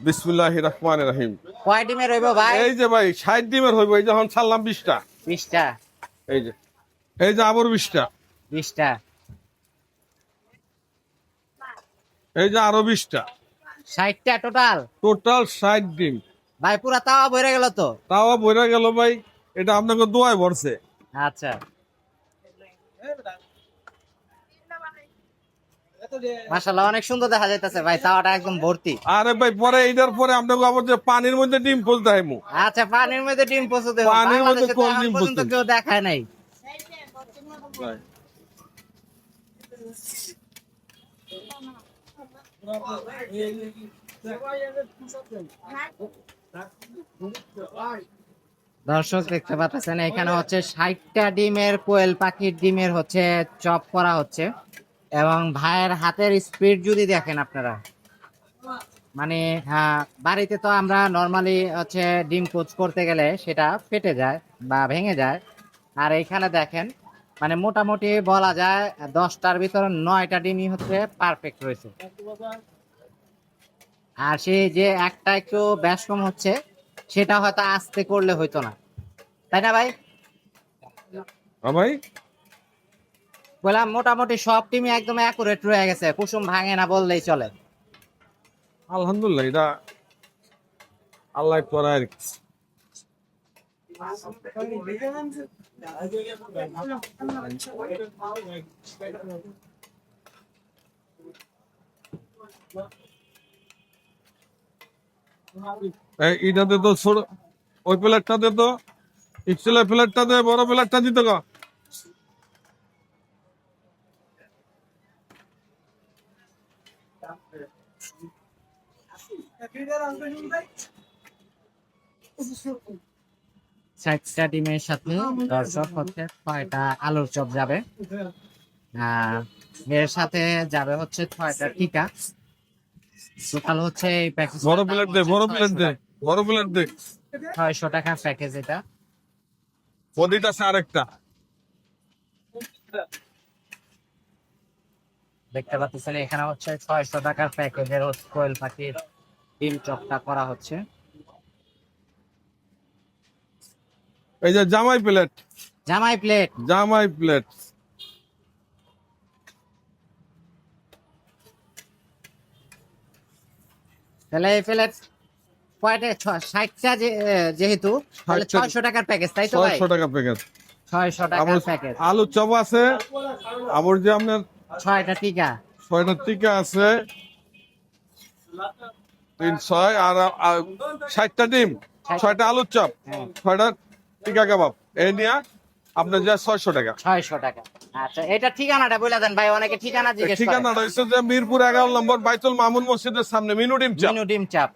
বিসমিল্লাহির রহমানির রহিম। কয় ডিমের হইব ভাই? এই যে ভাই 60 ডিমের হইব। এই যখন ছাড়লাম 20টা। 20টা। এই যে আবার 20টা। 20টা। এই যে আরো 20টা। 60টা টোটাল। টোটাল 60 ডিম। ভাই পুরা তাওয়া ভরে গেল তো। তাও বইরা গেল ভাই। এটা আপনাকে দোয়ায় ভরছে। আচ্ছা, মাশাআল্লাহ অনেক সুন্দর দেখা যাইতেছে ভাই, তাওয়াটা একদম ভর্তি। আরে ভাই পরে এইটার পরে আপনাকে আবার যে পানির মধ্যে ডিম ফেলতে হইমু। আচ্ছা, পানির মধ্যে ডিম পচতে হবে। পানির মধ্যে বাংলাদেশে তো কোন এখন ডিম পর্যন্ত পচবে? কেউ দেখায় নাই। দর্শক দেখতে পাচ্ছেন এখানে হচ্ছে 60টা ডিমের কোয়েল পাখির ডিমের হচ্ছে চপ করা হচ্ছে, এবং ভাইয়ের হাতের স্পিড যদি দেখেন আপনারা, মানে বাড়িতে তো আমরা নর্মালি হচ্ছে ডিম পোচ করতে গেলে সেটা ফেটে যায় বা ভেঙে যায়, আর এইখানে দেখেন মানে মোটামুটি বলা যায় 10টার ভিতরে 9টা ডিমই হচ্ছে পারফেক্ট রয়েছে। আর সেই যে একটা একটু বেশ কম হচ্ছে, সেটা হয়তো আস্তে করলে হইতো না, তাই না ভাই? ভাই বললাম মোটামুটি সব টিমই একদম অ্যাকুরেট রয়ে গেছে, কুসুম ভাঙে না বললেই চলে। আলহামদুলিল্লাহ, এটা আল্লাহ করা আর কি। এটাতে তো ছোট, ওই প্লেটটাতে তো স্টিলের প্লেটটাতে বড় প্লেটটা দিতে গো। চারটা ডিমের সাথে দর্শক হচ্ছে 6টা আলুর চপ যাবে, এর সাথে যাবে হচ্ছে 6টা টিকা। টোটাল হচ্ছে এই প্যাকেজ বড় প্লেট দে, বড় প্লেট দে, বড় প্লেট দে। 600 টাকা প্যাকেজ এটা। বডিটা আছে আরেকটা। দেখতে পাচ্ছেন এখানে হচ্ছে 600 টাকার প্যাকেজের কোয়েল পাখির ডিম চপটা করা হচ্ছে। এই যে জামাই প্লেট, জামাই প্লেট। জামাই প্লেট। তাহলে এই প্লেট কয়টা? 60টা যেহেতু তাহলে 600 টাকার প্যাকেজ, তাই তো ভাই? 600 টাকা প্যাকেট। 600 টাকার প্যাকেজ। আলু চপ আছে, আবার যে আপনার 6টা টিকা। 6টা টিকা আছে, 3 6 আর 60টা ডিম, 6টা আলুর চপ, 6টা টিকা কাবাব, এই নিয়ে আপনার যা 600 টাকা। 600 টাকা। আচ্ছা, এটা ঠিকানাটা বলে দেন ভাই, অনেকে ঠিকানা জিজ্ঞেস করে। ঠিকানা রয়েছে যে মিরপুর 11 নম্বর বাইতুল মামুন মসজিদের সামনে মিনু ডিম চপ। মিনু ডিম চাপ।